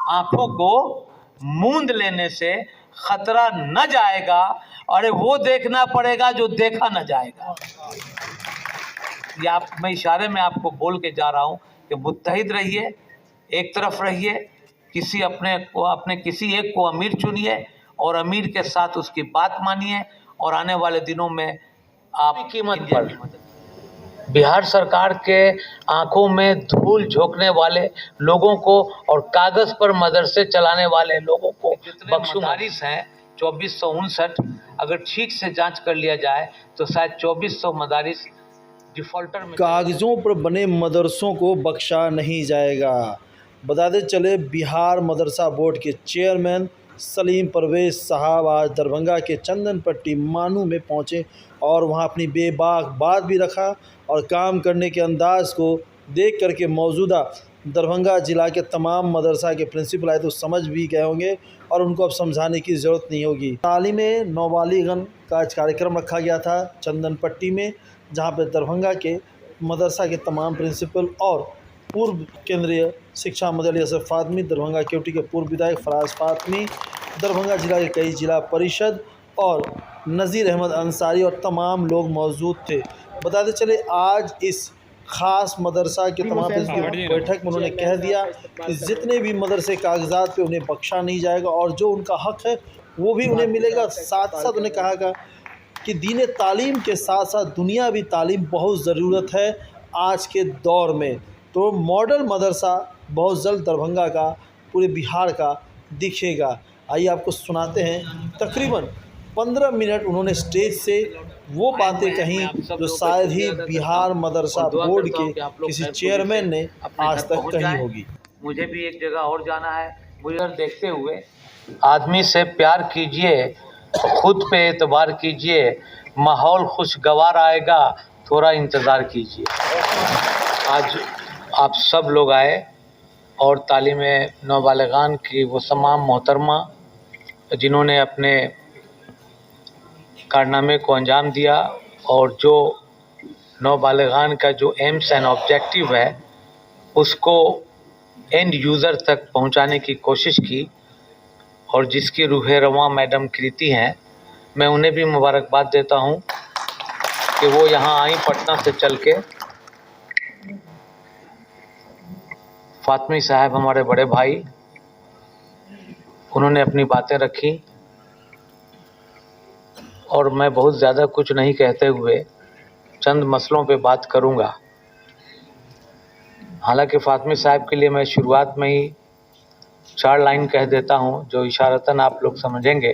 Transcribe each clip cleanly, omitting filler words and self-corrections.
आंखों को मूंद लेने से खतरा न जाएगा, और वो देखना पड़ेगा जो देखा न जाएगा। ये मैं इशारे में आपको बोल के जा रहा हूँ कि मुत्तहिद रहिए, एक तरफ रहिए, अपने किसी एक को अमीर चुनिए और अमीर के साथ उसकी बात मानिए, और आने वाले दिनों में आप कीमत पर बिहार सरकार के आंखों में धूल झोंकने वाले लोगों को और कागज पर मदरसे चलाने वाले लोगों को बख्शुमारिश हैं 2459, अगर ठीक से जांच कर लिया जाए तो शायद 2400 मदारिस डिफॉल्टर में। कागज़ों पर बने मदरसों को बख्शा नहीं जाएगा। बताते चले बिहार मदरसा बोर्ड के चेयरमैन सलीम परवेज साहब आज दरभंगा के चंदनपट्टी मानू में पहुंचे और वहां अपनी बेबाक बात भी रखा, और काम करने के अंदाज को देख करके मौजूदा दरभंगा ज़िला के तमाम मदरसा के प्रिंसिपल आए तो समझ भी गए होंगे और उनको अब समझाने की ज़रूरत नहीं होगी। तालीम नौबालिगन का कार्यक्रम रखा गया था चंदनपट्टी में, जहाँ पर दरभंगा के मदरसा के तमाम प्रिंसिपल और पूर्व केंद्रीय शिक्षा मंत्री असफ फातमी, दरभंगा केवटी के पूर्व विधायक फराज फातमी, दरभंगा जिला के कई जिला परिषद और नज़ीर अहमद अंसारी और तमाम लोग मौजूद थे। बताते चले आज इस ख़ास मदरसा के तमाम बैठक में उन्होंने कह दिया कि जितने भी मदरसे कागजात पे उन्हें बख्शा नहीं जाएगा और जो उनका हक़ है वो भी उन्हें मिलेगा। साथ साथ उन्हें कहा कि दीन तालीम के साथ साथ दुनिया भी तालीम बहुत ज़रूरत है आज के दौर में। तो मॉडल मदरसा बहुत जल्द दरभंगा का, पूरे बिहार का दिखेगा। आइए आपको सुनाते हैं तकरीबन 15 मिनट उन्होंने स्टेज से वो बातें कहीं जो शायद ही बिहार मदरसा बोर्ड के किसी चेयरमैन ने आज तक कही होगी। मुझे भी एक जगह और जाना है, मुझे देखते हुए आदमी से प्यार कीजिए, खुद पे एतबार कीजिए, माहौल खुशगवार आएगा, थोड़ा इंतज़ार कीजिए। आज आप सब लोग आए और तालीम नौबालिगान की वो तमाम मोहतरमा जिन्होंने अपने कारनामे को अंजाम दिया और जो नौबालिगान का जो एम्स एंड ऑब्जेक्टिव है उसको एंड यूज़र तक पहुंचाने की कोशिश की, और जिसकी रूह रवां मैडम कृति हैं, मैं उन्हें भी मुबारकबाद देता हूं कि वो यहाँ आई पटना से चल के। फातमी साहब हमारे बड़े भाई, उन्होंने अपनी बातें रखी और मैं बहुत ज़्यादा कुछ नहीं कहते हुए चंद मसलों पे बात करूंगा। हालांकि फातमी साहब के लिए मैं शुरुआत में ही 4 लाइन कह देता हूं जो इशारतन आप लोग समझेंगे।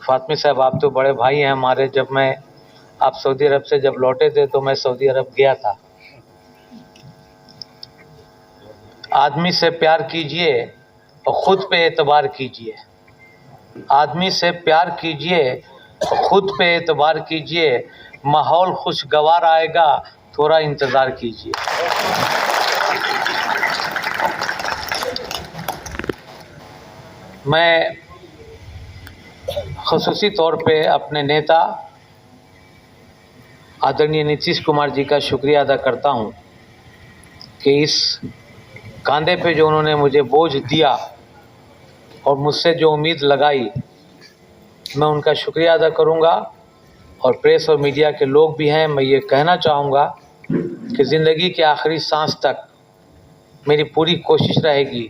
फातमी साहब आप तो बड़े भाई हैं हमारे। जब मैं आप सऊदी अरब से जब लौटे थे तो मैं सऊदी अरब गया था। आदमी से प्यार कीजिए और ख़ुद पे एतबार कीजिए। आदमी से प्यार कीजिए और ख़ुद पे एतबार कीजिए, माहौल खुशगवार आएगा, थोड़ा इंतज़ार कीजिए। मैं ख़ुसूसी तौर पे अपने नेता आदरणीय नीतीश कुमार जी का शुक्रिया अदा करता हूं कि इस कंधे पे जो उन्होंने मुझे बोझ दिया और मुझसे जो उम्मीद लगाई, मैं उनका शुक्रिया अदा करूंगा। और प्रेस और मीडिया के लोग भी हैं, मैं ये कहना चाहूँगा कि ज़िंदगी के आखिरी सांस तक मेरी पूरी कोशिश रहेगी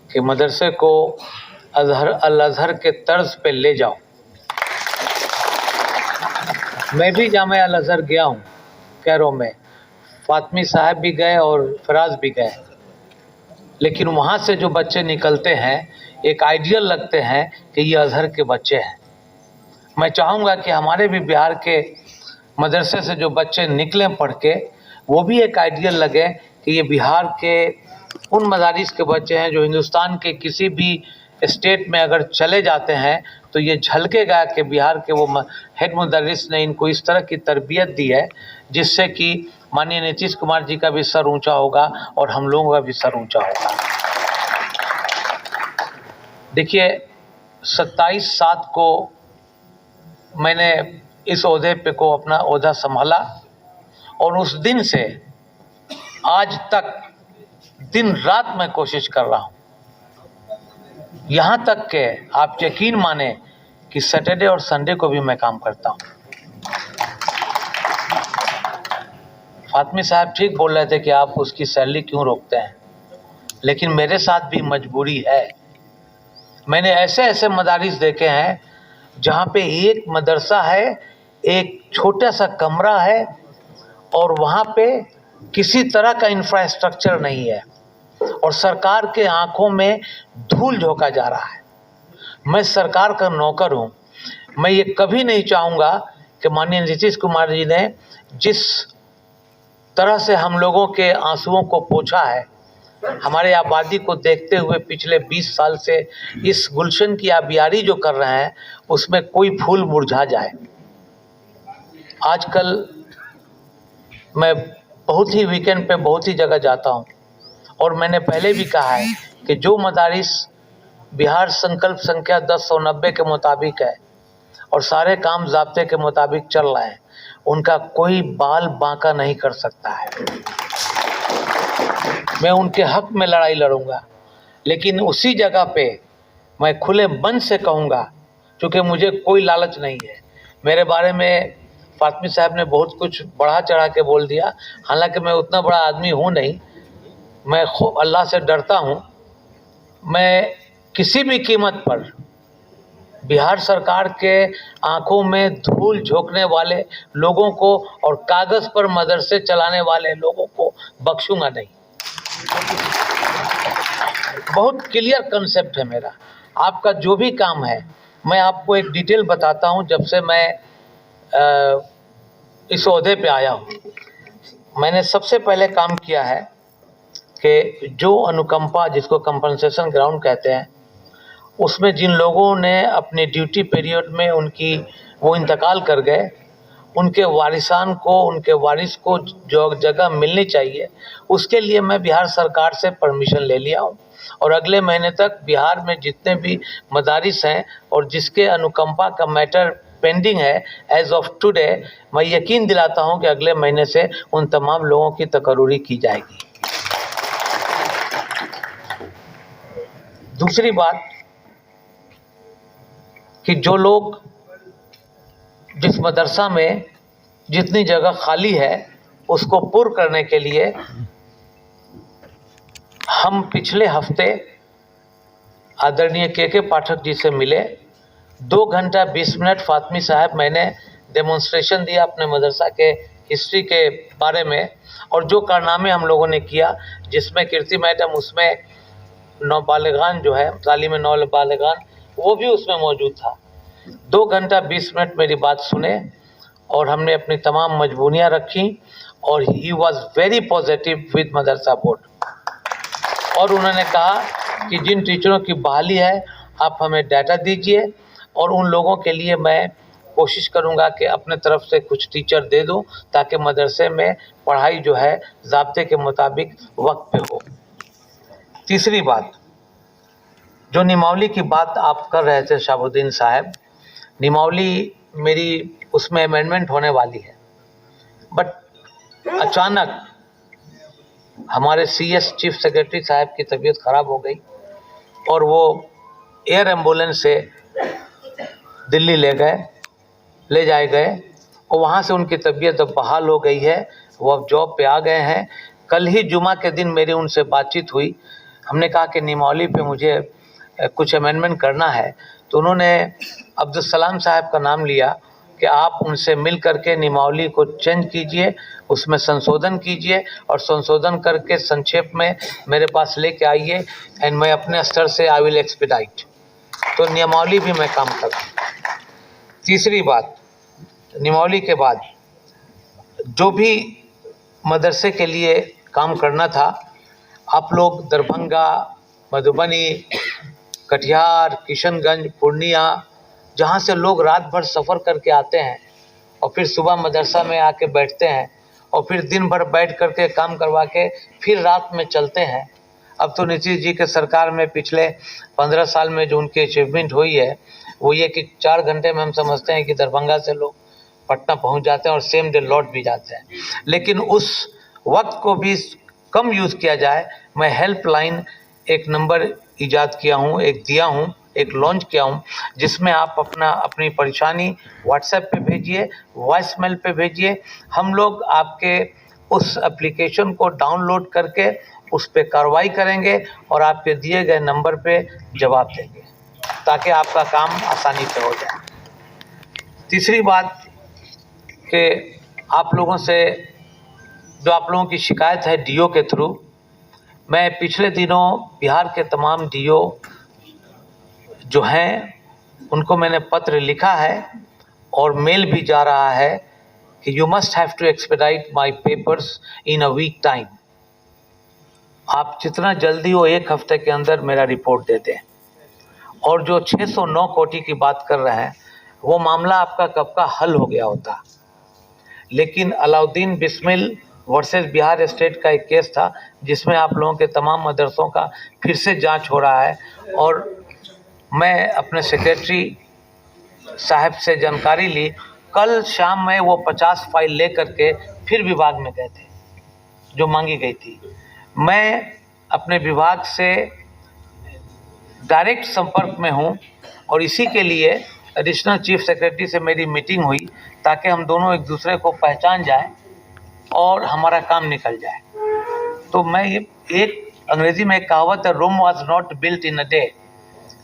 कि मदरसे को अल अज़हर के तर्ज पे ले जाऊं। मैं भी जामे अल अज़हर गया हूं कैरो में, फातमी साहब भी गए और फराज भी गए, लेकिन वहाँ से जो बच्चे निकलते हैं एक आइडियल लगते हैं कि ये अज़हर के बच्चे हैं। मैं चाहूँगा कि हमारे भी बिहार के मदरसे से जो बच्चे निकलें पढ़ के, वो भी एक आइडियल लगे कि ये बिहार के उन मदारिस के बच्चे हैं जो हिंदुस्तान के किसी भी स्टेट में अगर चले जाते हैं तो ये झलकेगा कि बिहार के वो हेड मुदर्रिस ने इनको इस तरह की तरबियत दी है जिससे कि माननीय नीतीश कुमार जी का भी सर ऊंचा होगा और हम लोगों का भी सर ऊंचा होगा। देखिए 27/7 को मैंने इस ओहदे पे को अपना ओहदा संभाला और उस दिन से आज तक दिन रात मैं कोशिश कर रहा हूँ यहाँ तक के आप यकीन माने कि सैटरडे और संडे को भी मैं काम करता हूँ। फातमी साहब ठीक बोल रहे थे कि आप उसकी सैलरी क्यों रोकते हैं, लेकिन मेरे साथ भी मजबूरी है। मैंने ऐसे ऐसे मदारिस देखे हैं जहाँ पे एक मदरसा है, एक छोटा सा कमरा है और वहाँ पे किसी तरह का इंफ्रास्ट्रक्चर नहीं है और सरकार के आंखों में धूल झोंका जा रहा है। मैं सरकार का नौकर हूँ। मैं ये कभी नहीं चाहूँगा कि माननीय नीतीश कुमार जी ने जिस तरह से हम लोगों के आंसुओं को पोंछा है, हमारे आबादी को देखते हुए पिछले 20 साल से इस गुलशन की आबियारी जो कर रहे हैं उसमें कोई फूल मुरझा जाए। आजकल मैं बहुत ही वीकेंड पे बहुत ही जगह जाता हूँ और मैंने पहले भी कहा है कि जो मदारिस बिहार संकल्प संख्या 1090 के मुताबिक है और सारे काम ज़ाब्ते के मुताबिक चल रहे हैं, उनका कोई बाल बांका नहीं कर सकता है। मैं उनके हक में लड़ाई लड़ूंगा, लेकिन उसी जगह पे मैं खुले मन से कहूँगा, क्योंकि मुझे कोई लालच नहीं है। मेरे बारे में फातमी साहब ने बहुत कुछ बढ़ा चढ़ा के बोल दिया, हालांकि मैं उतना बड़ा आदमी हूँ नहीं। मैं अल्लाह से डरता हूँ। मैं किसी भी कीमत पर बिहार सरकार के आंखों में धूल झोंकने वाले लोगों को और कागज़ पर मदरसे चलाने वाले लोगों को बख्शूंगा नहीं। बहुत क्लियर कंसेप्ट है मेरा। आपका जो भी काम है, मैं आपको एक डिटेल बताता हूं। जब से मैं इस ओहदे पे आया हूं, मैंने सबसे पहले काम किया है कि जो अनुकंपा, जिसको कंपनसेशन ग्राउंड कहते हैं, उसमें जिन लोगों ने अपने ड्यूटी पीरियड में वो इंतकाल कर गए, उनके वारिसान को, उनके वारिस को जो जगह मिलनी चाहिए, उसके लिए मैं बिहार सरकार से परमिशन ले लिया हूँ। और अगले महीने तक बिहार में जितने भी मदारिस हैं और जिसके अनुकंपा का मैटर पेंडिंग है, एज ऑफ टुडे, मैं यकीन दिलाता हूँ कि अगले महीने से उन तमाम लोगों की तकर्रुरी की जाएगी। दूसरी बात कि जो लोग, जिस मदरसा में जितनी जगह खाली है उसको पूर्ण करने के लिए हम पिछले हफ्ते आदरणीय के पाठक जी से मिले। 2 घंटा 20 मिनट फातमी साहब मैंने डेमोन्स्ट्रेशन दिया अपने मदरसा के हिस्ट्री के बारे में और जो कारनामे हम लोगों ने किया, जिसमें कीर्ति मैडम, उसमें नौबालिगान जो है, तालीम नौबालिगान, वो भी उसमें मौजूद था। 2 घंटा 20 मिनट मेरी बात सुने और हमने अपनी तमाम मजबूरियाँ रखी और he was very positive with Madrasa board. और उन्होंने कहा कि जिन टीचरों की बहाली है आप हमें डाटा दीजिए और उन लोगों के लिए मैं कोशिश करूंगा कि अपने तरफ से कुछ टीचर दे दूं ताकि मदरसे में पढ़ाई जो है ज़ाब्ते के मुताबिक वक्त पे हो। तीसरी बात, जो निमावली की बात आप कर रहे थे शाहबुद्दीन साहब, निमावली मेरी उसमें अमेंडमेंट होने वाली है, बट अचानक हमारे CS चीफ सेक्रेटरी साहब की तबीयत ख़राब हो गई और वो एयर एम्बुलेंस से दिल्ली ले जाए गए और वहाँ से उनकी तबीयत अब बहाल हो गई है। वो अब जॉब पे आ गए हैं। कल ही जुमा के दिन मेरी उनसे बातचीत हुई। हमने कहा कि निमावली पे मुझे कुछ अमेंडमेंट करना है, तो उन्होंने अब्दुल सलाम साहब का नाम लिया कि आप उनसे मिल करके निमावली को चेंज कीजिए, उसमें संशोधन कीजिए और संशोधन करके संक्षेप में मेरे पास लेके आइए एंड मैं अपने स्तर से आई विल एक्सपीडाइट। तो निमावली भी मैं काम कर रहा हूँ। तीसरी बात, निमावली के बाद जो भी मदरसे के लिए काम करना था, आप लोग दरभंगा, मधुबनी, कटिहार, किशनगंज, पूर्णिया, जहाँ से लोग रात भर सफ़र करके आते हैं और फिर सुबह मदरसा में आके बैठते हैं और फिर दिन भर बैठ करके काम करवा के फिर रात में चलते हैं। अब तो नीतीश जी के सरकार में पिछले 15 साल में जो उनकी अचीवमेंट हुई है वो ये कि 4 घंटे में हम समझते हैं कि दरभंगा से लोग पटना पहुंच जाते हैं और सेम डे लौट भी जाते हैं। लेकिन उस वक्त को भी कम यूज़ किया जाए। मैं हेल्पलाइन एक नंबर ईजाद किया हूँ, एक दिया हूँ, एक लॉन्च किया हूँ, जिसमें आप अपनी परेशानी व्हाट्सएप पे भेजिए, वॉइस मेल पे भेजिए। हम लोग आपके उस एप्लीकेशन को डाउनलोड करके उस पे कार्रवाई करेंगे और आपके दिए गए नंबर पे जवाब देंगे, ताकि आपका काम आसानी से हो जाए। तीसरी बात कि आप लोगों से जो आप लोगों की शिकायत है डीओ के थ्रू, मैं पिछले दिनों बिहार के तमाम डीओ जो हैं उनको मैंने पत्र लिखा है और मेल भी जा रहा है कि you must have to expedite my papers in a week time. आप जितना जल्दी हो 1 हफ्ते के अंदर मेरा रिपोर्ट दे दें। और जो 609 कोटी की बात कर रहे हैं, वो मामला आपका कब का हल हो गया होता, लेकिन अलाउद्दीन बिस्मिल वर्सेस बिहार स्टेट का एक केस था जिसमें आप लोगों के तमाम मदरसों का फिर से जांच हो रहा है। और मैं अपने सेक्रेटरी साहब से जानकारी ली, कल शाम में वो 50 फाइल ले करके फिर विभाग में गए थे जो मांगी गई थी। मैं अपने विभाग से डायरेक्ट संपर्क में हूँ और इसी के लिए एडिशनल चीफ सेक्रेटरी से मेरी मीटिंग हुई ताकि हम दोनों एक दूसरे को पहचान जाएं और हमारा काम निकल जाए। तो मैं एक अंग्रेजी में एक कहावत है, Rome was not built in a day.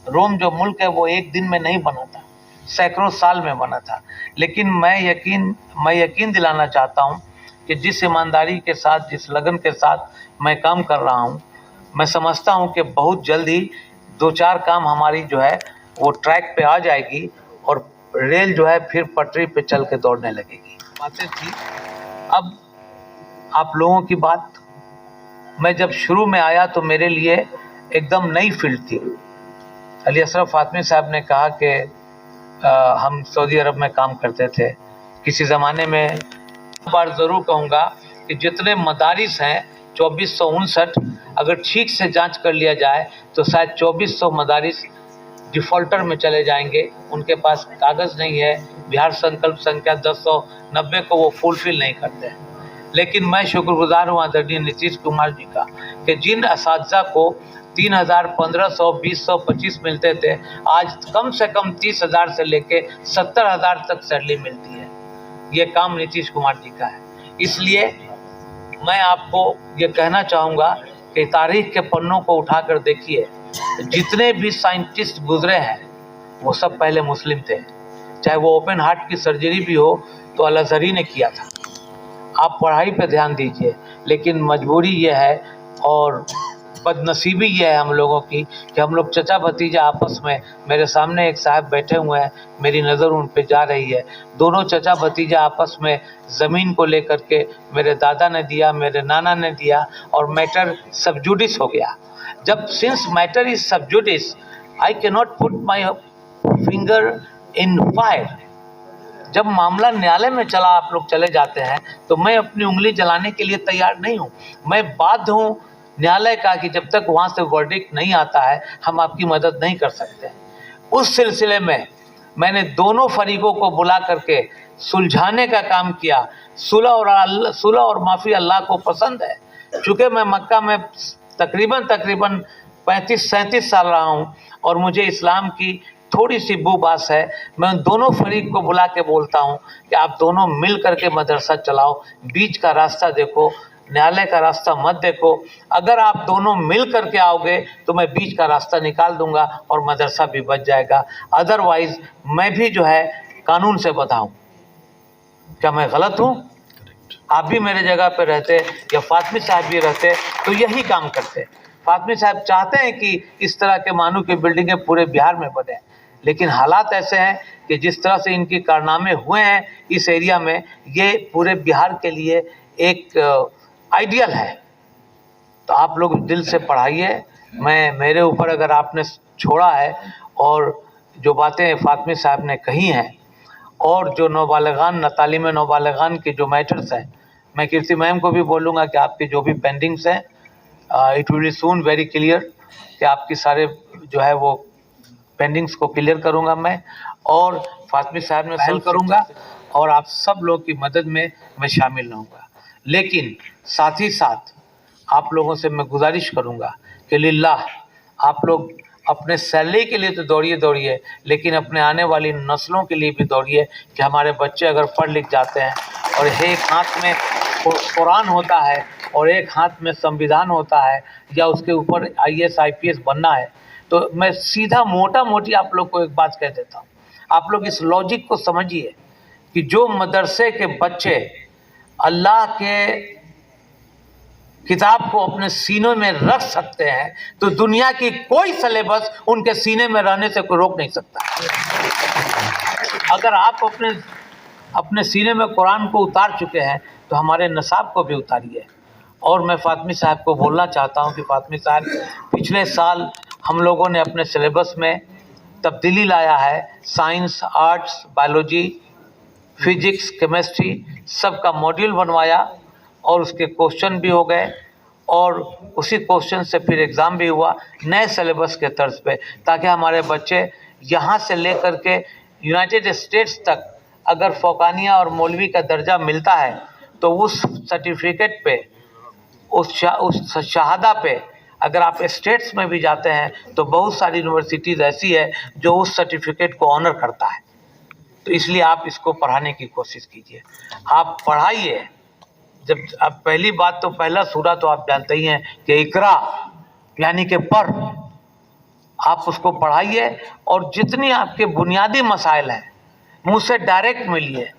Rome जो मुल्क है वो एक दिन में नहीं बना था, सैकड़ों साल में बना था। लेकिन मैं यकीन दिलाना चाहता हूँ कि जिस ईमानदारी के साथ, जिस लगन के साथ मैं काम कर रहा हूँ, मैं समझता हूँ कि बहुत जल्द ही 2-4 काम हमारी जो है वो ट्रैक पे आ जाएगी और रेल जो है फिर पटरी पे चल के दौड़ने लगेगी। बातें थी। अब आप लोगों की बात, मैं जब शुरू में आया तो मेरे लिए एकदम नई फील्ड थी। अली अशरफ फातमी साहब ने कहा कि हम सऊदी अरब में काम करते थे किसी ज़माने में। एक बार ज़रूर कहूँगा कि जितने मदारिस हैं 2459, अगर ठीक से जांच कर लिया जाए तो शायद 2400 मदारिस डिफ़ॉल्टर में चले जाएंगे। उनके पास कागज़ नहीं है, बिहार संकल्प संख्या 1090 को वो फुलफिल नहीं करते हैं। लेकिन मैं शुक्रगुजार हूँ आदरणीय नीतीश कुमार जी का कि जिन असातिज़ा को 3000, 1500, 2000, 25 मिलते थे, आज कम से कम 30,000 से लेके 70,000 तक सैलरी मिलती है। ये काम नीतीश कुमार जी का है। इसलिए मैं आपको ये कहना चाहूँगा कि तारीख के पन्नों को उठाकर देखिए, जितने भी साइंटिस्ट गुजरे हैं वो सब पहले मुस्लिम थे। चाहे वो ओपन हार्ट की सर्जरी भी हो तो अल अज़हरी ने किया था। आप पढ़ाई पे ध्यान दीजिए, लेकिन मजबूरी ये है और बदनसीबी ये है हम लोगों की कि हम लोग चचा भतीजा आपस में, मेरे सामने एक साहब बैठे हुए हैं, मेरी नज़र उन पे जा रही है, दोनों चचा भतीजा आपस में ज़मीन को लेकर के, मेरे दादा ने दिया, मेरे नाना ने दिया और मैटर सब जुडिस हो गया। जब सिंस मैटर इज सब जुडिस, I can not put my finger in fire. जब मामला न्यायालय में चला, आप लोग चले जाते हैं, तो मैं अपनी उंगली जलाने के लिए तैयार नहीं हूँ। मैं बाध्य हूँ न्यायालय का कि जब तक वहाँ से वर्डिक्ट नहीं आता है हम आपकी मदद नहीं कर सकते। उस सिलसिले में मैंने दोनों फरीकों को बुला करके सुलझाने का काम किया। सुलह और माफ़ी अल्लाह को पसंद है। चूँकि मैं मक्का में तकरीबन 35-37 साल रहा हूँ और मुझे इस्लाम की थोड़ी सी बूबास है, मैं उन दोनों फरीक को बुला के बोलता हूँ कि आप दोनों मिल करके मदरसा चलाओ, बीच का रास्ता देखो, न्यायालय का रास्ता मत देखो। अगर आप दोनों मिल करके आओगे तो मैं बीच का रास्ता निकाल दूंगा और मदरसा भी बच जाएगा। अदरवाइज मैं भी जो है कानून से बंधा हूँ। क्या मैं गलत हूँ? आप भी मेरे जगह पे रहते या फातमी साहब भी रहते तो यही काम करते। फातमी साहब चाहते हैं कि इस तरह के मानू की बिल्डिंगें पूरे बिहार में बने, लेकिन हालात ऐसे हैं कि जिस तरह से इनके कारनामे हुए हैं इस एरिया में, ये पूरे बिहार के लिए एक आइडियल है। तो आप लोग दिल से पढ़ाइए। मेरे ऊपर अगर आपने छोड़ा है और जो बातें फातमी साहब ने कही हैं और जो नौबालिगान, तालीम नौबालिगान के जो मैटर्स हैं, मैं कीर्ति मैम को भी बोलूँगा कि आपके जो भी पेंडिंग्स हैं, it will be soon very clear कि आपकी सारे जो है वो पेंडिंग्स को क्लियर करूँगा मैं, और फातमी साहब में पहल करूँगा और आप सब लोग की मदद में मैं शामिल रहूँगा। लेकिन साथ ही साथ आप लोगों से मैं गुजारिश करूँगा कि लिल्लाह आप लोग अपने सैलरी के लिए तो दौड़िए, लेकिन अपने आने वाली नस्लों के लिए भी दौड़िए कि हमारे बच्चे अगर पढ़ लिख जाते हैं और एक हाथ में कुरान होता है और एक हाथ में संविधान होता है या उसके ऊपर IAS IPS बनना है, तो मैं सीधा मोटा मोटी आप लोग को एक बात कह देता हूँ। आप लोग इस लॉजिक को समझिए कि जो मदरसे के बच्चे अल्लाह के किताब को अपने सीनों में रख सकते हैं, तो दुनिया की कोई सिलेबस उनके सीने में रहने से कोई रोक नहीं सकता। अगर आप अपने सीने में कुरान को उतार चुके हैं तो हमारे नसाब को भी उतारिए। और मैं फातमी साहब को बोलना चाहता हूं कि फातमी साहब, पिछले साल हम लोगों ने अपने सिलेबस में तब्दीली लाया है। Science, arts, biology, physics, chemistry सब का मॉड्यूल बनवाया और उसके क्वेश्चन भी हो गए और उसी क्वेश्चन से फिर एग्ज़ाम भी हुआ नए सिलेबस के तर्ज पे, ताकि हमारे बच्चे यहाँ से लेकर के यूनाइटेड स्टेट्स तक अगर फ़ौकानिया और मौलवी का दर्जा मिलता है तो उस सर्टिफिकेट पे, उस शहादा पे अगर आप स्टेट्स में भी जाते हैं तो बहुत सारी यूनिवर्सिटीज़ ऐसी है जो उस सर्टिफिकेट को ऑनर करता है। तो इसलिए आप इसको पढ़ाने की कोशिश कीजिए, आप पढ़ाइए। जब अब पहली बात तो पहला सूरा तो आप जानते ही हैं कि इकरा यानी कि पढ़, आप उसको पढ़ाइए और जितनी आपके बुनियादी मसाइल हैं मुझसे डायरेक्ट मिलिए।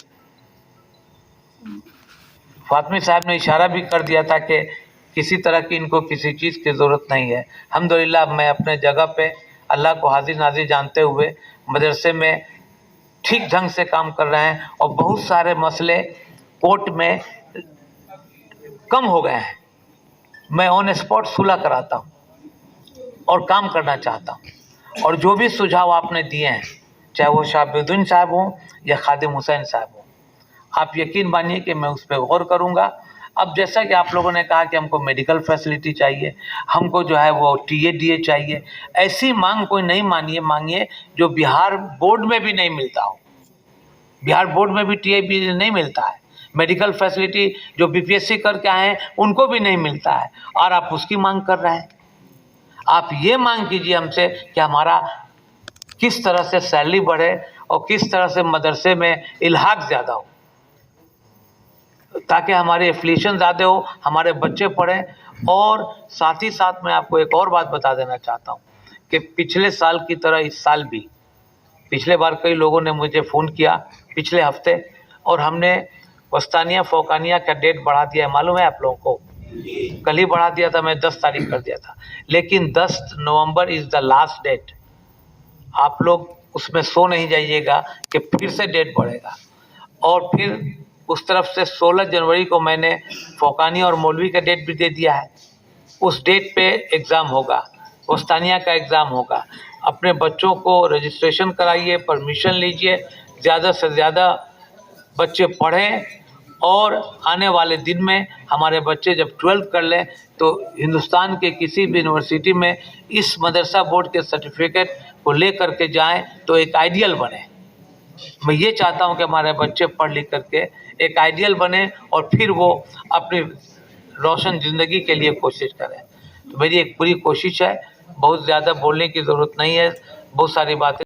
फातमी साहब ने इशारा भी कर दिया था कि किसी तरह की इनको किसी चीज़ की ज़रूरत नहीं है। अल्हम्दुलिल्लाह मैं अपने जगह पे अल्लाह को हाजिर नाजिर जानते हुए मदरसे में ठीक ढंग से काम कर रहे हैं और बहुत सारे मसले कोर्ट में कम हो गए हैं। मैं ऑन स्पॉट सुलह कराता हूँ और काम करना चाहता हूँ। और जो भी सुझाव आपने दिए हैं, चाहे वो शाहबुद्दीन साहब हों या खादिम हुसैन साहब हों, आप यकीन मानिए कि मैं उस पर गौर करूँगा। अब जैसा कि आप लोगों ने कहा कि हमको मेडिकल फैसिलिटी चाहिए, हमको जो है वो TADA चाहिए, ऐसी मांग कोई नहीं मांगिए जो बिहार बोर्ड में भी नहीं मिलता हो। बिहार बोर्ड में भी TADA नहीं मिलता है। मेडिकल फैसिलिटी जो BPSC करके आए हैं उनको भी नहीं मिलता है और आप उसकी मांग कर रहे हैं। आप ये मांग कीजिए हमसे कि हमारा किस तरह से सैलरी बढ़े और किस तरह से मदरसे में इल्हाक ज़्यादा हो, ताकि हमारे एफिलिएशन ज़्यादा हो, हमारे बच्चे पढ़ें। और साथ ही साथ मैं आपको एक और बात बता देना चाहता हूँ कि पिछले साल की तरह इस साल भी, पिछले बार कई लोगों ने मुझे फ़ोन किया पिछले हफ्ते और हमने वस्तानिया फ़ौकानिया का डेट बढ़ा दिया है, मालूम है आप लोगों को? कल ही बढ़ा दिया था, मैं 10 तारीख कर दिया था, लेकिन 10 नवंबर इज़ द लास्ट डेट। आप लोग उसमें सो नहीं जाइएगा कि फिर से डेट बढ़ेगा। और फिर उस तरफ से 16 जनवरी को मैंने फ़ौकानिया और मौलवी का डेट भी दे दिया है। उस डेट पे एग्ज़ाम होगा, वस्तानिया का एग्ज़ाम होगा। अपने बच्चों को रजिस्ट्रेशन कराइए, परमिशन लीजिए, ज़्यादा से ज़्यादा बच्चे पढ़ें। और आने वाले दिन में हमारे बच्चे जब 12th कर लें तो हिंदुस्तान के किसी भी यूनिवर्सिटी में इस मदरसा बोर्ड के सर्टिफिकेट को ले करके जाएं तो एक आइडियल बने। मैं ये चाहता हूं कि हमारे बच्चे पढ़ लिख करके एक आइडियल बने और फिर वो अपनी रोशन ज़िंदगी के लिए कोशिश करें। तो मेरी एक पूरी कोशिश है, बहुत ज़्यादा बोलने की ज़रूरत नहीं है, बहुत सारी बातें